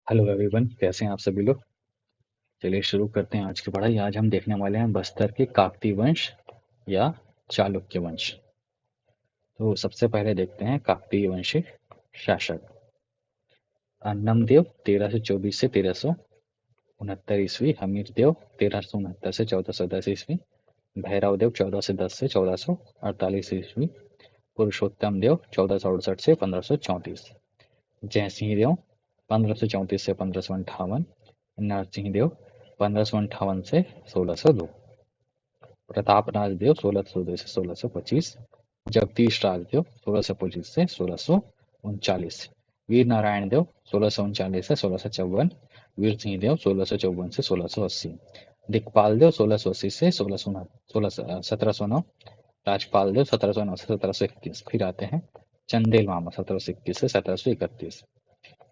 Hello everyone, कैसे हैं आप सभी लोग। चलिए शुरू करते हैं आज की पढ़ाई। आज हम देखने वाले हैं बस्तर के काकतीय वंश या चालुक्य वंश। तो सबसे पहले देखते हैं काकतीय वंशी शासक अन्नमदेव 1324 से 1369 ईस्वी, हमीर देव 1369 से 1410 ईस्वी, भैरव देव 1410 से 1448 ईस्वी, पुरुषोत्तम देव 1468 से 1534, जयसिंह देव 1534 से 1558, नरसिंह देव 1558 से 1602, प्रतापराज देव 1602 से 1625, जगदीश राजदेव 1625 से 1639, वीर नारायण देव 1639 से 1654, वीर सिंह देव 1654 से 1680, दिक्पाल देव 1680 से 1709, राजपाल देव 1709 से 1721। फिर आते हैं चंदेल मामा 1721 से 1731।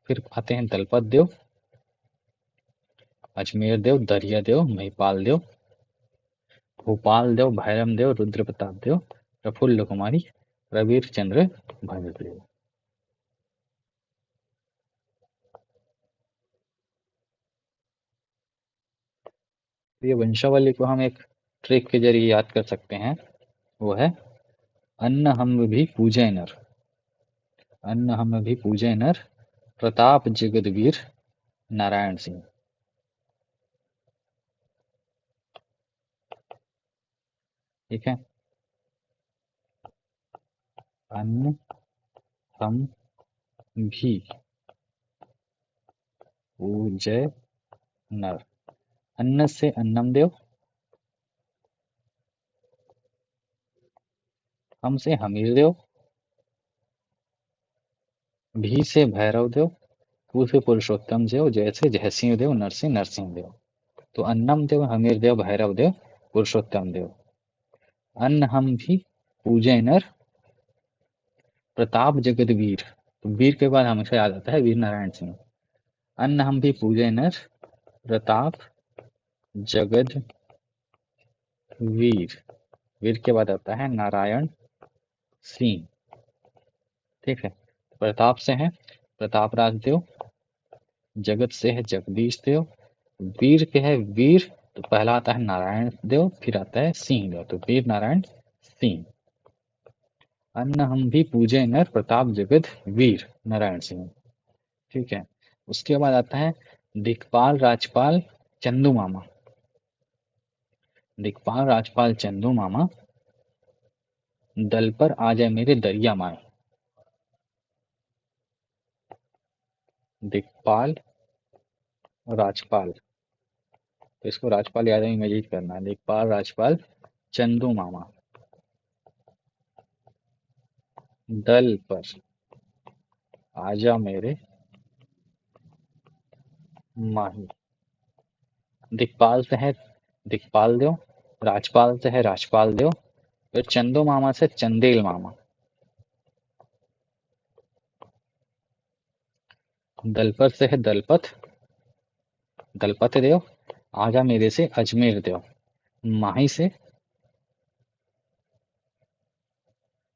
फिर आते हैं दलपत देव, अजमेर देव, दरिया देव, महिपाल देव, भूपाल देव, भैरम देव, रुद्र प्रताप देव, प्रफुल्ल कुमारी, रविर चंद्र भंजदेव। ये वंशावली को हम एक ट्रिक के जरिए याद कर सकते हैं। वो है अन्न हम भी पूजय नर, अन्न हम भी पूजय नर, प्रताप जगदवीर नारायण सिंह। ठीक है, अन्न हम भी पूजय नर, अन्न से अन्नम देव, हम से हमीर देव, भी से भैरव देव, पू से पुरुषोत्तम देव, जय से जयसिंह देव, नर से नरसिंह देव। तो अन्नम देव, हमीर देव, भैरव देव, पुरुषोत्तम देव। अन्न हम भी पूजय नर, प्रताप जगदवीर। तो वीर के बाद हमेशा याद आता है वीर नारायण सिंह। अन्न हम भी पूजय नर, प्रताप जगदवीर। वीर के बाद आता है नारायण सिंह। ठीक है, प्रताप से है प्रताप राज देव, जगत से है जगदीश देव, वीर के है वीर। तो पहला आता है नारायण देव, फिर आता है सिंह देव, तो वीर नारायण सिंह। अन्न हम भी पूजे नर, प्रताप जगत वीर नारायण सिंह। ठीक है, उसके बाद आता है दिक्पाल राजपाल चंदू मामा। दिक्पाल राजपाल चंदू मामा, दल पर आ जाए मेरे दरिया माए। दिक्पाल राजपाल, तो इसको राजपाल याद में इमेजिन करना है। दिक्पाल राजपाल चंदू मामा, दल पर आजा मेरे माही। दिक्पाल से है दिक्पाल देव, राजपाल से है राजपाल देव, फिर चंदू मामा से चंदेल मामा, दलपत से है दलपत दलपत देव, आजा मेरे से अजमेर देव, माही से,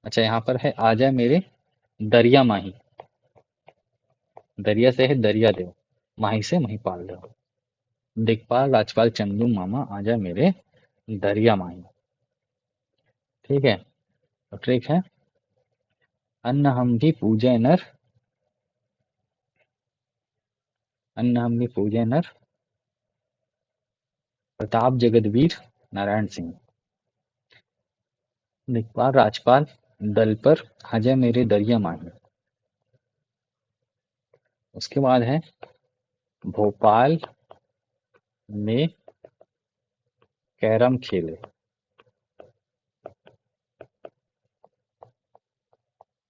अच्छा यहाँ पर है आजा मेरे दरिया माही, दरिया से है दरिया देव, माही से महिपाल देव। दिक्पाल राजपाल चंदू मामा, आजा मेरे दरिया माही। ठीक है, तो ट्रिक है अन्न हम भी पूजे नर, अन्न हम भी पूजे नर, प्रताप जगदवीर नारायण सिंह। दिक्पाल राजपाल दल पर आजा मेरे दरिया माही। उसके बाद है भोपाल में कैरम खेले,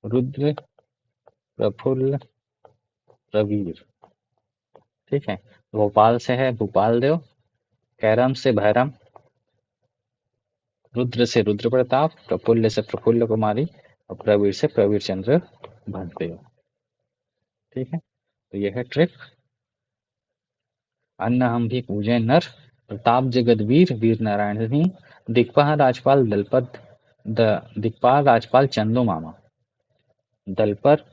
रुद्र प्रफुल्ल प्रवीर। ठीक है, भोपाल से है भूपाल देव, कैरम से भैरम, रुद्र से रुद्र प्रताप, प्रफुल्ल से प्रफुल्ल कुमारी, और प्रवीर से प्रवीर चंद्र भंजदेव। ठीक है, तो यह है ट्रिक। अन्न हम भी पूजे नर, प्रताप जगदवीर वीर नारायण सिंह, दिक्पाल राजपाल दलपत दिक्पाल राजपाल चंदू मामा, दल पर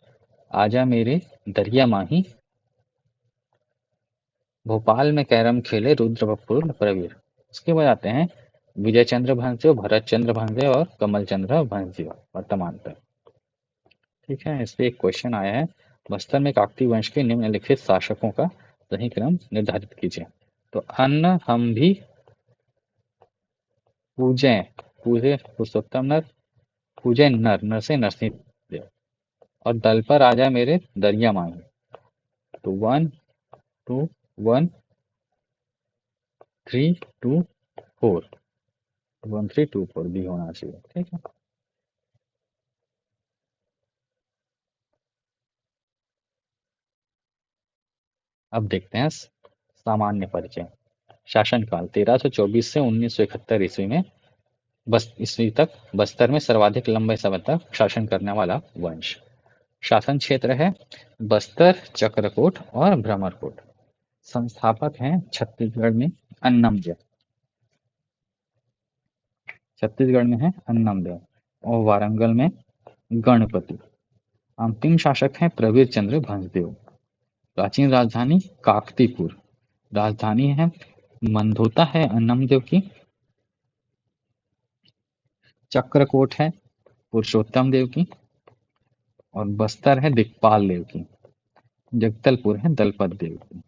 आजा मेरे दरिया माही, भोपाल में कैरम खेले रुद्रप्रफुल्ल प्रवीर। उसके बाद आते हैं विजय चंद्र भंसदेव, भरत चंद्र भंसदेव और कमल चंद्र भंसदेव वर्तमान पर। ठीक है, इस पे एक क्वेश्चन आया है, बस्तर में काकतीय वंश के निम्नलिखित शासकों का सही क्रम निर्धारित कीजिए। तो अन्न हम भी पूजे, पूजे पुरुषोत्तम नर, पूजे नर, नर से नरसिंह देव, और दल पर आ जाए मेरे दरिया माही। तो 1 2 1 3 2 4, 1 3 2 4 भी होना चाहिए। ठीक है, अब देखते हैं सामान्य परिचय। शासनकाल 1324 से 1971 ईस्वी में, बस ईस्वी तक बस्तर में सर्वाधिक लंबे समय तक शासन करने वाला वंश। शासन क्षेत्र है बस्तर, चक्रकोट और भ्रमरकोट। संस्थापक हैं छत्तीसगढ़ में अन्नमदेव, छत्तीसगढ़ में है अन्नमदेव, और वारंगल में गणपति। अंतिम शासक हैं प्रवीर चंद्र भंसदेव। प्राचीन राजधानी काकतीपुर, राजधानी है मंधोता है अन्नमदेव की, चक्रकोट है पुरुषोत्तम देव की, और बस्तर है दिक्पाल देव की, जगदलपुर है दलपत देव की।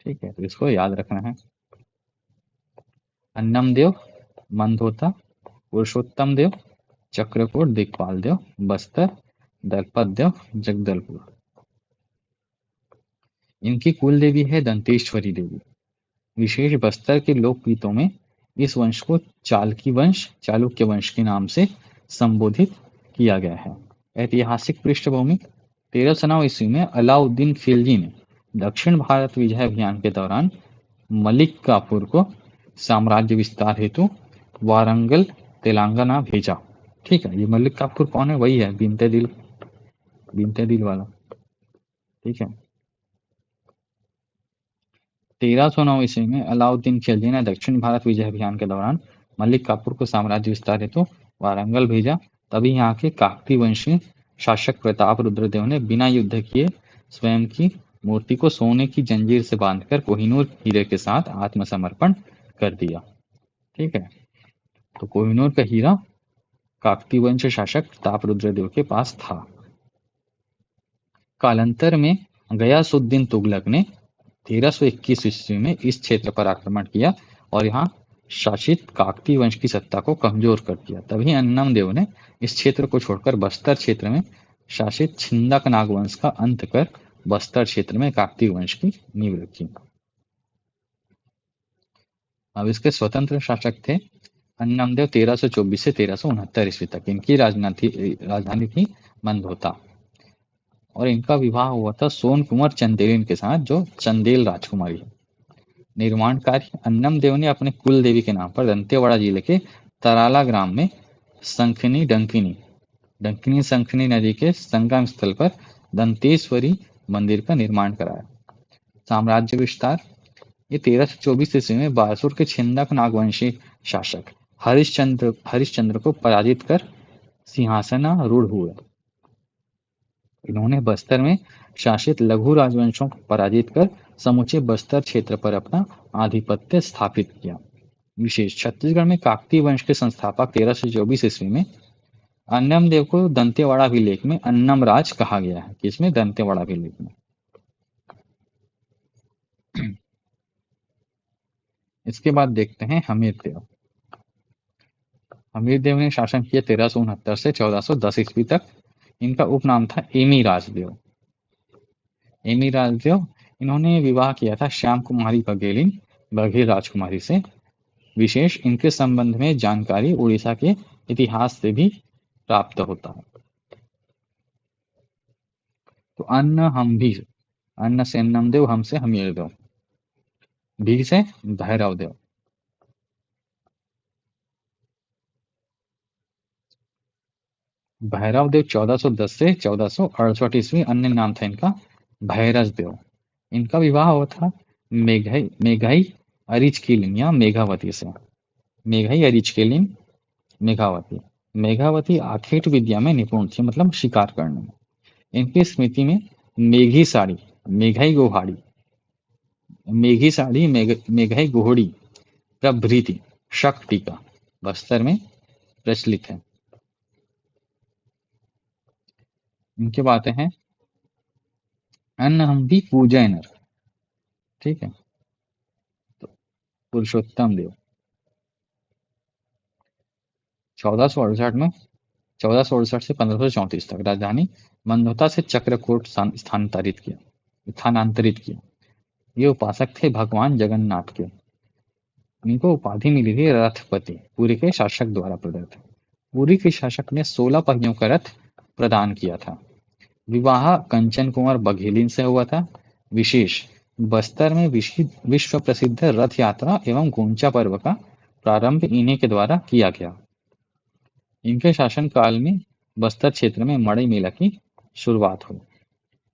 ठीक है, तो इसको याद रखना है। अन्नम देव, मंधोता, पुरुषोत्तम देव, चक्रकोट, दिक्पाल देव, बस्तर, दलपत देव, जगदलपुर। इनकी कुल देवी है दंतेश्वरी देवी। विशेष बस्तर के लोकगीतों में इस वंश को चालकी वंश, चालुक्य वंश के नाम से संबोधित किया गया है। ऐतिहासिक पृष्ठभूमि 1309 ईस्वी में अलाउद्दीन खिलजी ने दक्षिण भारत विजय अभियान के दौरान मलिक काफूर को साम्राज्य विस्तार हेतु वारंगल तेलंगाना भेजा। ठीक है, ये मलिक काफूर कौन है? वही है बिनते दिल वाला। ठीक है, 1309 ईस्वी में अलाउद्दीन खिलजी ने दक्षिण भारत विजय अभियान के दौरान मलिक काफूर को साम्राज्य विस्तार हेतु वारंगल भेजा। तभी यहाँ के काकती वंशी शासक प्रताप रुद्रदेव ने बिना युद्ध किए स्वयं की मूर्ति को सोने की जंजीर से बांधकर कोहिनूर हीरे के साथ आत्मसमर्पण कर दिया। ठीक है, तो कोहिनूर का हीरा काकती वंश शासक प्रताप रुद्रदेव के पास था। कालांतर में गयासुद्दीन तुगलक ने 1321 ईस्वी में इस क्षेत्र पर आक्रमण किया और यहाँ शासित काकती वंश की सत्ता को कमजोर कर दिया। तभी अन्नम देव ने इस क्षेत्र को छोड़कर बस्तर क्षेत्र में शासित छिंदक नाग वंश का अंत कर बस्तर क्षेत्र में काकती वंश की नींव रखी। अब इसके स्वतंत्र शासक थे अन्नमदेव 1324 से 1369 ईस्वी तक। इनकी राजधानी थी मंदोता, और इनका विवाह हुआ था सोन कुंवर चंदेलिन के साथ, जो चंदेल राजकुमारी है। निर्माण कार्य अन्नम देव ने अपने कुल देवी के नाम पर दंतेवाड़ा जिले के तराला ग्राम में संखनी डंकिनी डंकिनी संखनी नदी के संगम स्थल पर दंतेश्वरी मंदिर का निर्माण कराया। साम्राज्य विस्तार, ये 1324 ईस्वी में बासुर के छिंदक नागवंशी शासक हरिश्चंद्र को पराजित कर सिंहासनारूढ़ हुए। इन्होंने बस्तर में शासित लघु राजवंशों को पराजित कर समूचे बस्तर क्षेत्र पर अपना आधिपत्य स्थापित किया। विशेष छत्तीसगढ़ में काकती वंश के संस्थापक 1324 ईस्वी में अन्नम देव को दंतेवाड़ा अभिलेख में अन्नम राज कहा गया है। किसमें? दंतेवाड़ा अभिलेख में। इसके बाद देखते हैं हमीर देव। हमीर देव ने शासन किया 1369 से 1410 ईस्वी तक। इनका उपनाम था एमी राजदेव। एमी राजदेव, इन्होंने विवाह किया था श्याम कुमारी बघेलिन बघेल राजकुमारी से। विशेष इनके संबंध में जानकारी उड़ीसा के इतिहास से भी प्राप्त होता है। तो अन्न हम भी, अन्न से अन्नम देव, हम से हमीर देव, भी से भैरव देव। भैरव देव 1410 से 1468 ईस्वी। अन्य नाम था इनका भैरस देव। इनका विवाह हुआ था मेघाई अरिचकेलिन या मेघावती से। मेघाई अरिचकेलिन मेघावती। मेघावती आखेट विद्या में निपुण थी, मतलब शिकार करने में। इनकी स्मृति में मेघी साड़ी, मेघाई गोहाड़ी मेघी साड़ी मेघई घोड़ी प्रभृति शक टीका बस्तर में प्रचलित है। इनके बातें हैं अन्न हम भी पूजय नर। ठीक है। तो पुरुषोत्तम देव 1468 में 1468 से 1534 तक राजधानी मंदोता से चक्रकोट स्थानांतरित किया। ये उपासक थे भगवान जगन्नाथ के। इनको उपाधि मिली थी रथपति, पुरी के शासक द्वारा प्रदत्त। पुरी के शासक ने 16 पहियों का रथ प्रदान किया था। विवाह कंचन कुंवर बघेलिन से हुआ था। विशेष बस्तर में विश्व प्रसिद्ध रथ यात्रा एवं गोंचा पर्व का प्रारंभ इन्हीं के द्वारा किया गया। इनके शासन काल में बस्तर क्षेत्र में मड़ई मेला की शुरुआत हुई।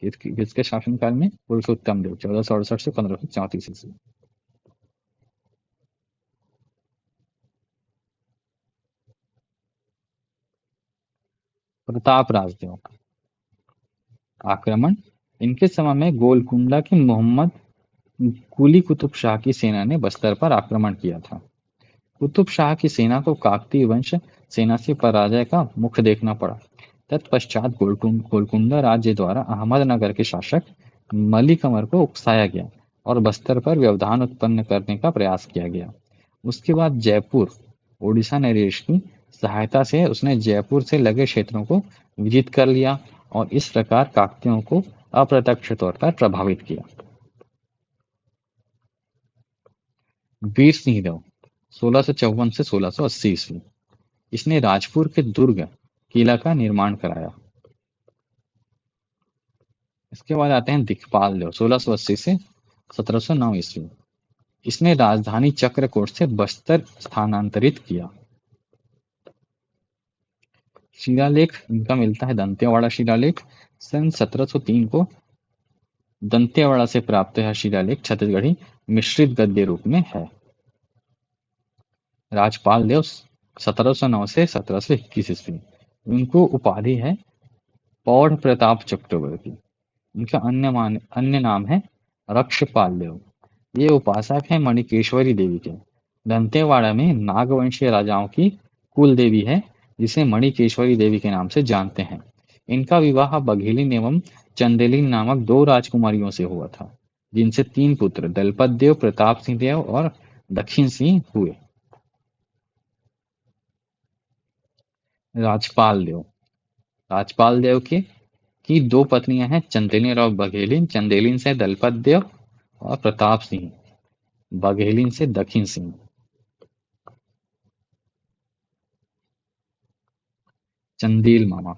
किसके शासन काल में? पुरुषोत्तम देव 1468 से 1534 ईस्वी। प्रताप राजदेव आक्रमण। इनके समय में गोलकुंडा की मोहम्मद कुली कुतुब शाह की सेना ने बस्तर पर आक्रमण किया था। कुतुब शाह की सेना को काकतीय वंश सेना से पराजय का मुख देखना पड़ा। तत्पश्चात गोलकुंडा राज्य द्वारा अहमदनगर के शासक मलिक अमर को उकसाया गया और बस्तर पर व्यवधान उत्पन्न करने का प्रयास किया गया। उसके बाद जयपुर ओडिशा नरेश की सहायता से उसने जयपुर से लगे क्षेत्रों को विजित कर लिया और इस प्रकार काकतियों को अप्रत्यक्ष तौर पर प्रभावित किया। वीर सिंह देव 1654 से 1680 ईस्वी। इसने राजपुर के दुर्ग किला का निर्माण कराया। इसके बाद आते हैं दिखपाल देव 1680 से 1709 ईस्वी। इसने राजधानी चक्रकोट से बस्तर स्थानांतरित किया। शिलालेख इनका मिलता है दंतेवाड़ा शिलालेख सन 1703 को। दंतेवाड़ा से प्राप्त यह शिलालेख छत्तीसगढ़ी मिश्रित गद्य रूप में है। राजपाल देव 1709 से 1721 ईस्वी। उनको उपाधि है पौढ़ प्रताप चक्रवर्ती। इनका अन्य नाम है रक्षपाल देव। ये उपासक है मणिकेश्वरी देवी के। दंतेवाड़ा में नागवंशीय राजाओं की कुल देवी है जिसे मणिकेश्वरी देवी के नाम से जानते हैं। इनका विवाह बघेलिन एवं चंदेलिन नामक 2 राजकुमारियों से हुआ था जिनसे 3 पुत्र दलपत देव, प्रताप सिंह देव और दक्षिण सिंह हुए। राजपाल देव राजपाल देव के की 2 पत्नियां हैं चंदेलिन और बघेलिन। चंदेलिन से दलपत देव और प्रताप सिंह, बघेलिन से दक्षिण सिंह। चंदेल मामा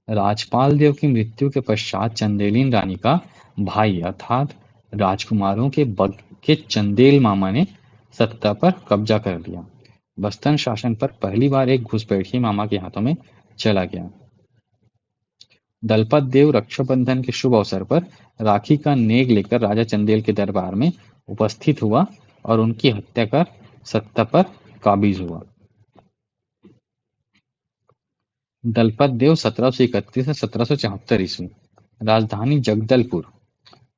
राजपाल देव की मृत्यु के पश्चात चंदेलिन रानी का भाई अर्थात राजकुमारों के चंदेल मामा ने सत्ता पर कब्जा कर लिया। बस्तर शासन पर पहली बार एक घुसपैठिए मामा के हाथों में चला गया। दलपत देव रक्षाबंधन के शुभ अवसर पर राखी का नेग लेकर राजा चंदेल के दरबार में उपस्थित हुआ और उनकी हत्या कर सत्ता पर काबिज हुआ। दलपत देव 1731 से 1774 ईस्वी। राजधानी जगदलपुर।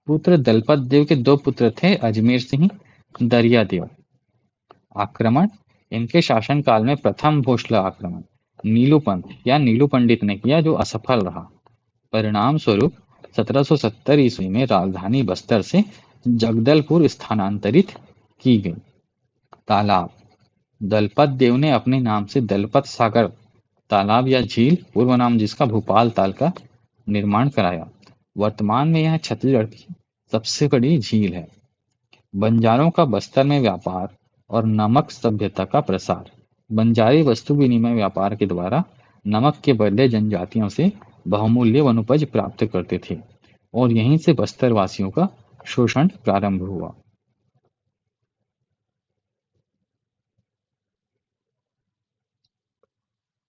पुत्र दलपत देव के 2 पुत्र थे अजमेर सिंह, दरिया देव। आक्रमण। इनके शासन काल में प्रथम भोसला आक्रमण नीलूपंत या नीलू पंडित ने किया जो असफल रहा। परिणाम स्वरूप 1770 ईस्वी में राजधानी बस्तर से जगदलपुर स्थानांतरित की गई। तालाब। दलपत देव ने अपने नाम से दलपत सागर तालाब या झील, पूर्व नाम जिसका भूपाल ताल का निर्माण कराया। वर्तमान में यह छत्तीसगढ़ की सबसे बड़ी झील है। बंजारों का बस्तर में व्यापार और नमक सभ्यता का प्रसार। बंजारी वस्तु विनिमय व्यापार के द्वारा नमक के बदले जनजातियों से बहुमूल्य वनोपज प्राप्त करते थे और यहीं से बस्तर वासियों का शोषण प्रारंभ हुआ।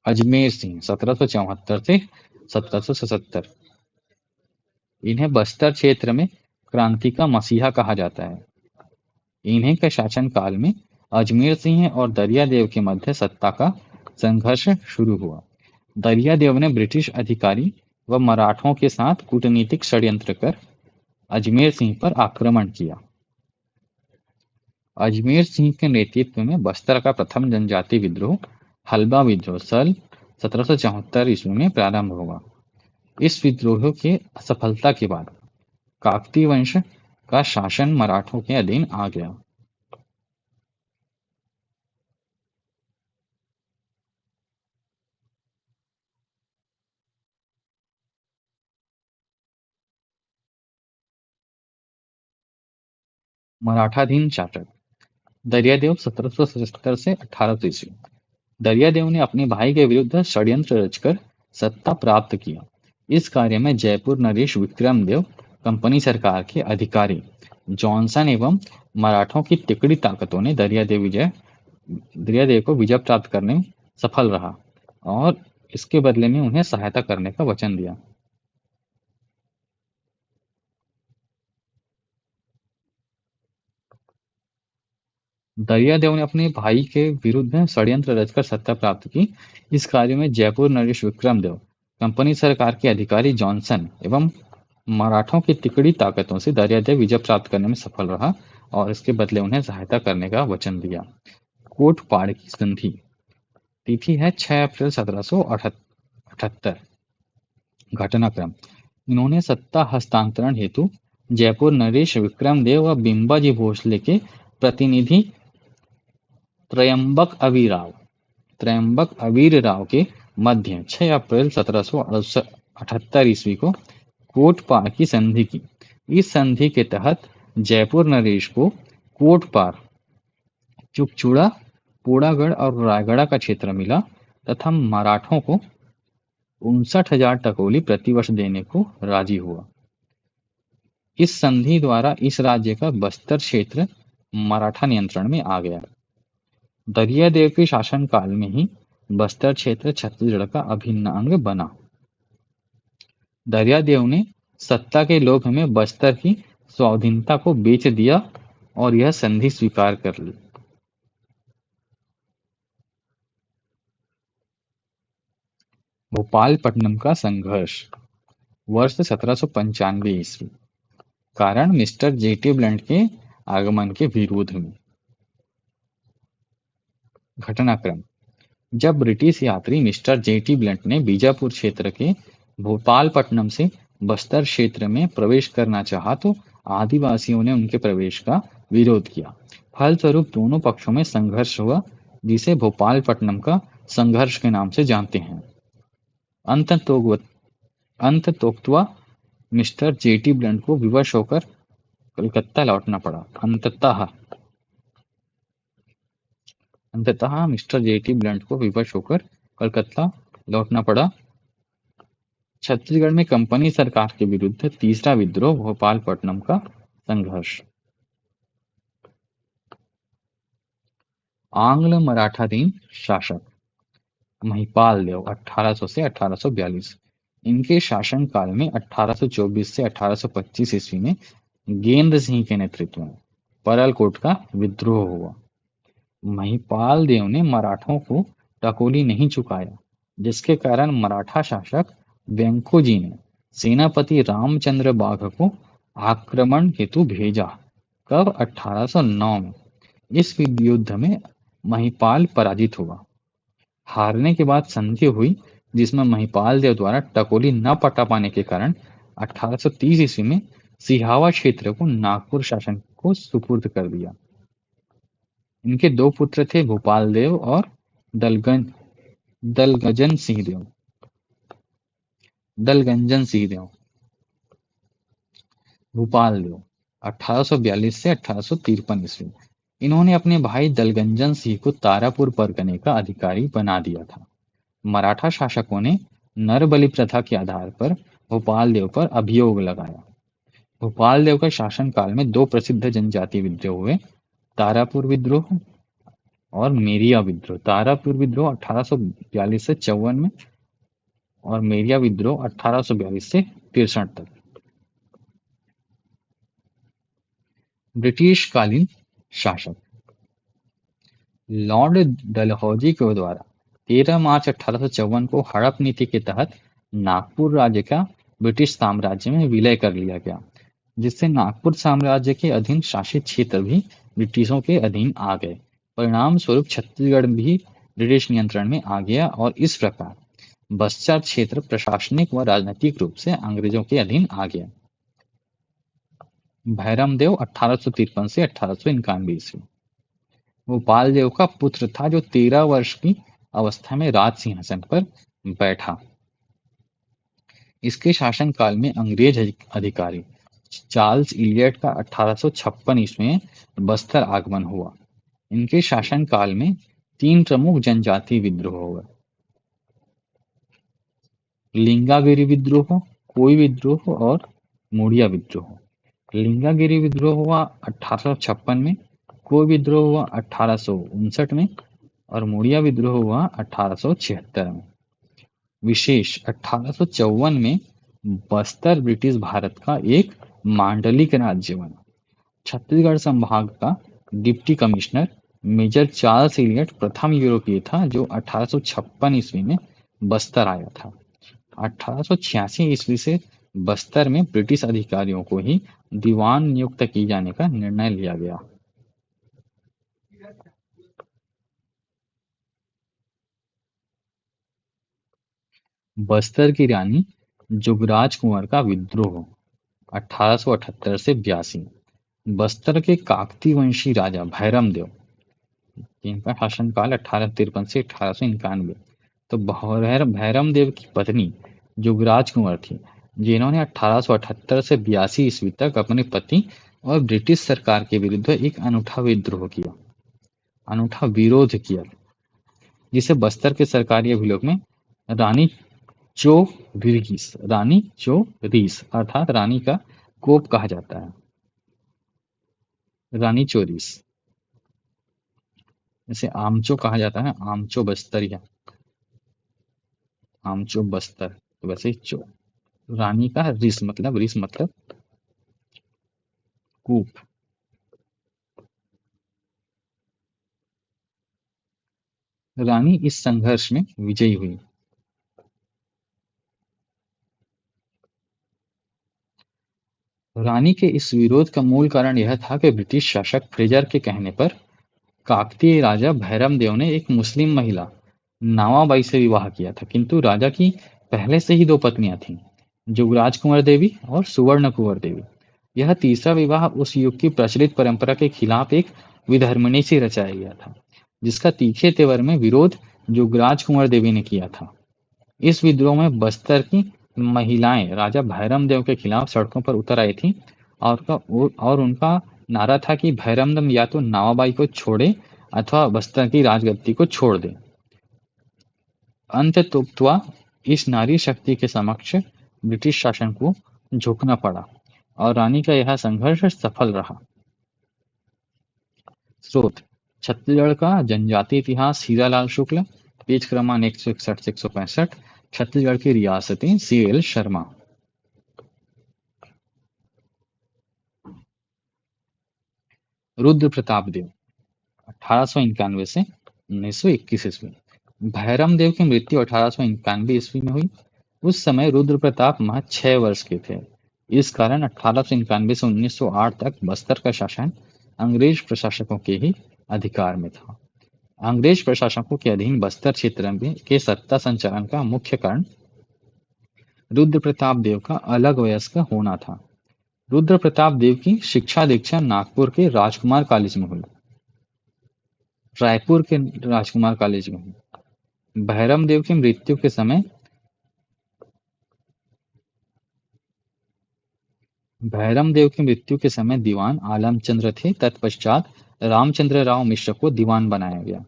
अजमेर सिंह 1774 से 1777। इन्हें बस्तर क्षेत्र में क्रांति का मसीहा कहा जाता है। इन्हीं के शासन काल में अजमेर सिंह और दरियादेव के मध्य सत्ता का संघर्ष शुरू हुआ। दरियादेव ने ब्रिटिश अधिकारी व मराठों के साथ कूटनीतिक षड्यंत्र कर अजमेर सिंह पर आक्रमण किया। अजमेर सिंह के नेतृत्व में बस्तर का प्रथम जनजातीय विद्रोह हल्बा विद्रोह सन 1774 ईस्वी में प्रारंभ हुआ। इस विद्रोह के असफलता के बाद काकतीय वंश का शासन मराठों के अधीन आ गया। मराठाधीन शासक दरियादेव 1777 से 1800 ईस्वी। दरियादेव ने अपने भाई के विरुद्ध षड्यंत्र रचकर सत्ता प्राप्त किया। इस कार्य में जयपुर नरेश विक्रमदेव, कंपनी सरकार के अधिकारी जॉनसन एवं मराठों की तिकड़ी ताकतों ने दरियादेव को विजय प्राप्त करने में सफल रहा और इसके बदले में उन्हें सहायता करने का वचन दिया। दरियादेव ने अपने भाई के विरुद्ध षड्यंत्र रचकर सत्ता प्राप्त की। इस कार्य में जयपुर नरेश विक्रमदेव, कंपनी सरकार के अधिकारी जॉनसन एवं मराठों की तिकड़ी ताकतों से दरियादेव विजय प्राप्त करने में सफल रहा और इसके बदले उन्हें सहायता करने का वचन दिया। कोटपाड़ की संधि तिथि है 6 अप्रैल 1778। घटनाक्रम इन्होंने सत्ता हस्तांतरण हेतु जयपुर नरेश विक्रमदेव व बिम्बाजी भोसले के प्रतिनिधि त्रयंबक अवीर राव के मध्य 6 अप्रैल 1778 ईस्वी को कोटपार की संधि की। इस संधि के तहत जयपुर नरेश को कोटपार, चुकचुड़ा, पोड़ागढ़ और रायगढ़ का क्षेत्र मिला तथा मराठों को 59,000 टकोली प्रतिवर्ष देने को राजी हुआ। इस संधि द्वारा इस राज्य का बस्तर क्षेत्र मराठा नियंत्रण में आ गया। दरियादेव के शासनकाल में ही बस्तर क्षेत्र छत्तीसगढ़ का अभिन्न अंग बना। दरियादेव ने सत्ता के लोभ में बस्तर की स्वाधीनता को बेच दिया और यह संधि स्वीकार कर ली। भोपालपट्टनम का संघर्ष वर्ष 1795 ईस्वी। कारण मिस्टर जेटी ब्लंट के आगमन के विरोध में। घटनाक्रम जब ब्रिटिश यात्री मिस्टर जेटी ब्लंट ने बीजापुर क्षेत्र के भोपालपट्टनम से बस्तर क्षेत्र में प्रवेश करना चाहा तो आदिवासियों ने उनके प्रवेश का विरोध किया। फलस्वरूप दोनों पक्षों में संघर्ष हुआ, जिसे भोपालपट्टनम का संघर्ष के नाम से जानते हैं। अंततोगत्वा मिस्टर जेटी ब्लंट को विवश होकर कलकत्ता लौटना पड़ा। अंततः मिस्टर जेटी ब्लंट को विवश होकर कलकत्ता लौटना पड़ा। छत्तीसगढ़ में कंपनी सरकार के विरुद्ध तीसरा विद्रोह भोपालपट्टनम का संघर्ष। आंग्ल मराठाधीन शासक महिपाल देव 1800 से 1842। इनके शासनकाल में 1824 से 1825 ईस्वी में गेंद सिंह के नेतृत्व में परलकोट का विद्रोह हुआ। महिपाल देव ने मराठों को टकोली नहीं चुकाया, जिसके कारण मराठा शासक वेंकोजी ने सेनापति रामचंद्र बाघ को आक्रमण हेतु भेजा। कब? 1809 में। इस युद्ध में महिपाल पराजित हुआ। हारने के बाद संधि हुई, जिसमें महिपाल देव द्वारा टकोली न पटा पाने के कारण 1830 ईस्वी में सिहावा क्षेत्र को नागपुर शासन को सुपुर्द कर दिया। इनके दो पुत्र थे, भोपाल देव और दलगंजन सिंह देव। भोपाल देव 1842 से 1853 ईस्वी। इन्होंने अपने भाई दलगंजन सिंह को तारापुर परगने का अधिकारी बना दिया था। मराठा शासकों ने नरबलि प्रथा के आधार पर भोपाल देव पर अभियोग लगाया। भोपाल देव के शासनकाल में दो प्रसिद्ध जनजातीय विद्रोह हुए, तारापुर विद्रोह और मेरिया विद्रोह। तारापुर विद्रोह 1842 से 54 में और मेरिया विद्रोह 1842 से 63 तक। ब्रिटिश कालीन शासक लॉर्ड डलहौजी के द्वारा 13 मार्च 1854 को हड़प नीति के तहत नागपुर राज्य का ब्रिटिश साम्राज्य में विलय कर लिया गया, जिससे नागपुर साम्राज्य के अधीन शासित क्षेत्र भी ब्रिटिशों के अधीन आ गए। परिणाम स्वरूप छत्तीसगढ़ भी ब्रिटिश नियंत्रण में आ गया और इस प्रकार बस्तर क्षेत्र प्रशासनिक व राजनीतिक रूप से अंग्रेजों के अधीन आ गया। भैरम देव 1853 से 1891 ईस्वी भोपाल देव का पुत्र था जो 13 वर्ष की अवस्था में राज सिंहासन पर बैठा। इसके शासनकाल में अंग्रेज अधिकारी चार्ल्स इलियट का 1856 ईस्वी में बस्तर आगमन हुआ। इनके शासनकाल में 3 प्रमुख जनजातीय विद्रोह हुए: लिंगागिरी विद्रोह, कोई विद्रोह और मुड़िया विद्रोह। लिंगागिरी विद्रोह हुआ 1856 में, कोई विद्रोह हुआ 1859 में और मुड़िया विद्रोह हुआ 1876 में। विशेष 1854 में बस्तर ब्रिटिश भारत का एक मांडलिक राज्य बना। छत्तीसगढ़ संभाग का deputy commissioner major Charles Elliot प्रथम यूरोपीय था जो 1856 ईस्वी में बस्तर आया था। 1886 ईस्वी से बस्तर में ब्रिटिश अधिकारियों को ही दीवान नियुक्त किए जाने का निर्णय लिया गया। बस्तर की रानी जुगराज कुंवर का विद्रोह 1878 से 82। बस्तर के काकती वंशी राजा भैरम देव, जिनका शासनकाल 1853 से 1891, तो भैरम देव की पत्नी जुगराज कुंवर थी, जिन्होंने 1878 से 82 ईस्वी तक अपने पति और ब्रिटिश सरकार के विरुद्ध एक अनूठा विरोध किया, जिसे बस्तर के सरकारी अभिलेख में रानी चो रीस अर्थात रानी का कोप कहा जाता है। रानी चोरीस, इसे आमचो कहा जाता है, आमचो बस्तरिया, आमचो बस्तर, तो वैसे ही चो। रानी का रिस मतलब कूप। रानी इस संघर्ष में विजयी हुई। रानी के इस विरोध का मूल कारण यह था कि ब्रिटिश शासक फ्रेजर के कहने पर काकतीय राजा भैरम देव ने एक मुस्लिम महिला नावाबाई से विवाह किया था, किंतु राजा की पहले से ही 2 पत्नियां थीं, जुगराज कुंवर देवी और सुवर्ण कुंवर देवी। यह तीसरा विवाह उस युग की प्रचलित परंपरा के खिलाफ एक विधर्मिणी से रचाया गया था, जिसका तीखे तेवर में विरोध जुगराज कुंवर देवी ने किया था। इस विद्रोह में बस्तर की महिलाएं राजा भैरम देव के खिलाफ सड़कों पर उतर आई थीं और उनका नारा था कि भैरम देव या तो नावाबाई को छोड़े अथवा बस्तर की राजगद्दी को छोड़ दे। अंततोगत्वा इस नारी शक्ति के समक्ष ब्रिटिश शासन को झुकना पड़ा और रानी का यह संघर्ष सफल रहा। स्रोत: छत्तीसगढ़ का जनजातीय इतिहास, हीरालाल शुक्ल, पेज क्रमांक 161 से 165। छत्तीसगढ़ की रियासतें, C.L. शर्मा। रुद्र प्रताप देव 1891 से 1921 ईस्वी। भैरम देव की मृत्यु 1891 ईस्वी में हुई। उस समय रुद्र प्रताप महज 6 वर्ष के थे। इस कारण 1891 से 1908 तक बस्तर का शासन अंग्रेज प्रशासकों के ही अधिकार में था। अंग्रेज प्रशासकों के अधीन बस्तर क्षेत्र में के सत्ता संचालन का मुख्य कारण रुद्र प्रताप देव का अलग वयस्क होना था। रुद्र प्रताप देव की शिक्षा दीक्षा नागपुर के राजकुमार कॉलेज में हुई, रायपुर के राजकुमार कॉलेज में हुई। भैरम देव की मृत्यु के समय दीवान आलमचंद्र थे। तत्पश्चात रामचंद्र राव मिश्र को दीवान बनाया गया।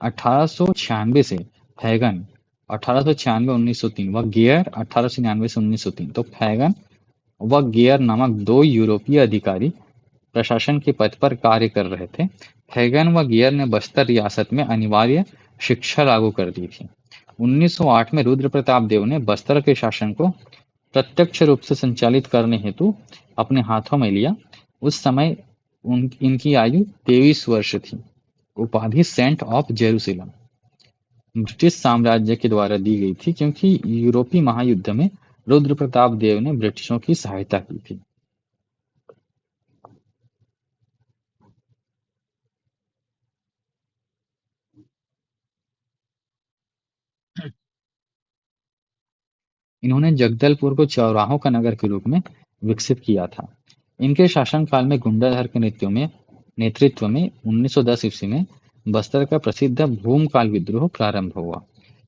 1896 से फैगन 1896-1903 व गेयर 1899 से 1903, तो फैगन व गेयर नामक 2 यूरोपीय अधिकारी प्रशासन के पद पर कार्य कर रहे थे। फैगन व गेयर ने बस्तर रियासत में अनिवार्य शिक्षा लागू कर दी थी। 1908 में रुद्र प्रताप देव ने बस्तर के शासन को प्रत्यक्ष रूप से संचालित करने हेतु अपने हाथों में लिया। उस समय इनकी आयु 23 वर्ष थी। उपाधि सेंट ऑफ जेरूसलम ब्रिटिश साम्राज्य के द्वारा दी गई थी, क्योंकि यूरोपीय महायुद्ध में रुद्र प्रताप देव ने ब्रिटिशों की सहायता की थी। इन्होंने जगदलपुर को चौराहों का नगर के रूप में विकसित किया था। इनके शासनकाल में गुंडाधर के नेतृत्व में 1910 ईस्वी में बस्तर का प्रसिद्ध भूमकाल विद्रोह प्रारंभ हुआ।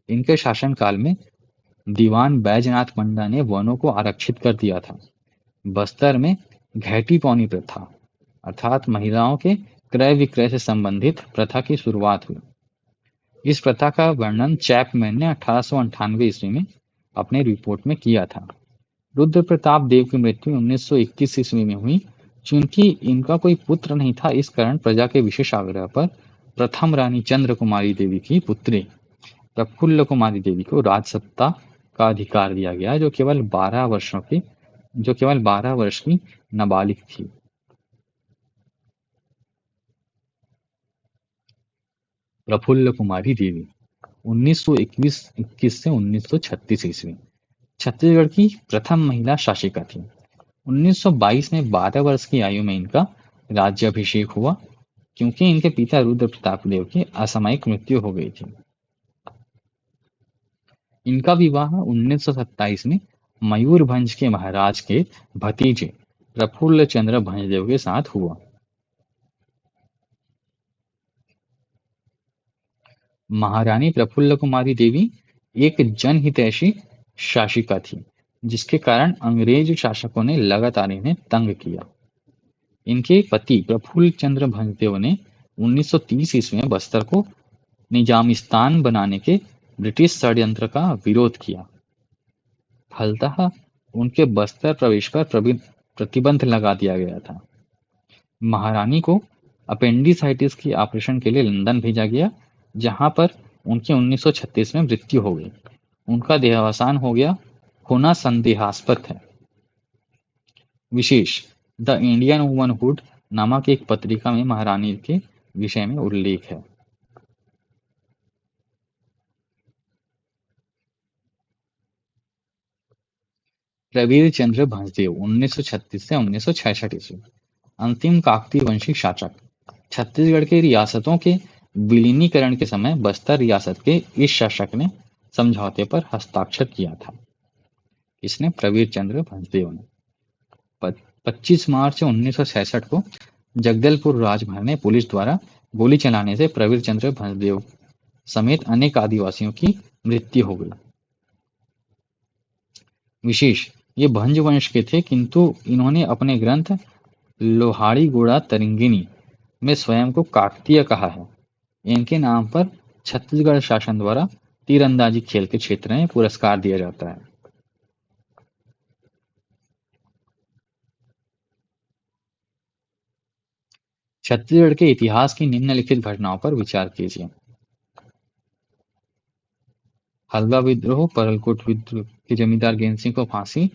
इनके शासनकाल में दीवान बैजनाथ पंडा ने वनों को आरक्षित कर दिया था। बस्तर में घैटी पौनी प्रथा अर्थात महिलाओं के क्रय विक्रय से संबंधित प्रथा की शुरुआत हुई। इस प्रथा का वर्णन चैपमैन ने 1898 ईस्वी में अपने रिपोर्ट में किया था। रुद्र प्रताप देव की मृत्यु 1921 ईस्वी में हुई। चूंकि इनका कोई पुत्र नहीं था, इस कारण प्रजा के विशेष आग्रह पर प्रथम रानी चंद्र कुमारी देवी की पुत्री प्रफुल्ल कुमारी देवी को राजसत्ता का अधिकार दिया गया, जो केवल 12 वर्ष की नाबालिग थी। प्रफुल्ल कुमारी देवी 1921 से 1936 ईस्वी छत्तीसगढ़ की प्रथम महिला शासिका थी। 1922 में 12 वर्ष की आयु में इनका राज्याभिषेक हुआ, क्योंकि इनके पिता रुद्र प्रताप देव की असामयिक मृत्यु हो गई थी। इनका विवाह 1927 में मयूरभंज के महाराज के भतीजे प्रफुल्ल चंद्र भंजदेव के साथ हुआ। महारानी प्रफुल्ल कुमारी देवी एक जनहितैषी शासिका थी, जिसके कारण अंग्रेज शासकों ने लगातार इन्हें तंग किया। इनके पति प्रफुल्ल चंद्र भंजदेव ने 1930 ईस्वी में बस्तर को निजामिस्तान बनाने के ब्रिटिश षड्यंत्र का विरोध किया। फलतः उनके बस्तर प्रवेश पर प्रतिबंध लगा दिया गया था। महारानी को अपेंडिसाइटिस की ऑपरेशन के लिए लंदन भेजा गया, जहां पर उनकी 1936 में मृत्यु हो गई। उनका देहावसान होना संदेहास्पद है। विशेष द इंडियन वुमनहुड नामक एक पत्रिका में महारानी के विषय में उल्लेख है। प्रवीर चंद्र भंजदेव 1936 से 1966 ईस्वी अंतिम काकतीय वंशी शासक। छत्तीसगढ़ के रियासतों के विलीनीकरण के समय बस्तर रियासत के इस शासक ने समझौते पर हस्ताक्षर किया था। इसने प्रवीर चंद्र भंजदेव ने 25 मार्च 1966 को जगदलपुर राजभर में पुलिस द्वारा गोली चलाने से प्रवीर चंद्र भंजदेव समेत अनेक आदिवासियों की मृत्यु हो गई। विशेष ये भंज वंश के थे, किंतु इन्होंने अपने ग्रंथ लोहाड़ी गोड़ा तरिंगिनी में स्वयं को काकतीय कहा है। इनके नाम पर छत्तीसगढ़ शासन द्वारा तीरंदाजी खेल के क्षेत्र में पुरस्कार दिया जाता है। छत्तीसगढ़ के इतिहास की निम्नलिखित घटनाओं पर विचार कीजिए। हल्द्वा विद्रोह, परलकोट विद्रोह के जमींदार गेंद सिंह को फांसी,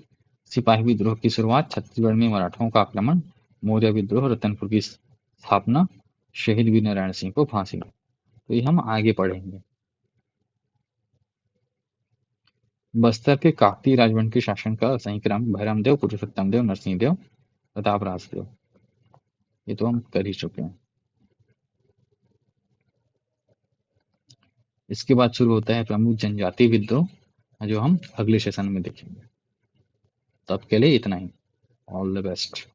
सिपाही विद्रोह की शुरुआत, छत्तीसगढ़ में मराठों का आक्रमण, मौर्य विद्रोह, रतनपुर की स्थापना, शहीद वीर नारायण सिंह को फांसी। तो ये हम आगे पढ़ेंगे। बस्तर के काकतीय राजवंश के शासन का सही क्रम भैरमदेव, पुरुषोत्तम देव, नरसिंह देव, प्रताप राजदेव, ये तो हम कर ही चुके हैं। इसके बाद शुरू होता है प्रमुख जनजाति विद्रोह, जो हम अगले सेशन में देखेंगे। तब के लिए इतना ही। All the best.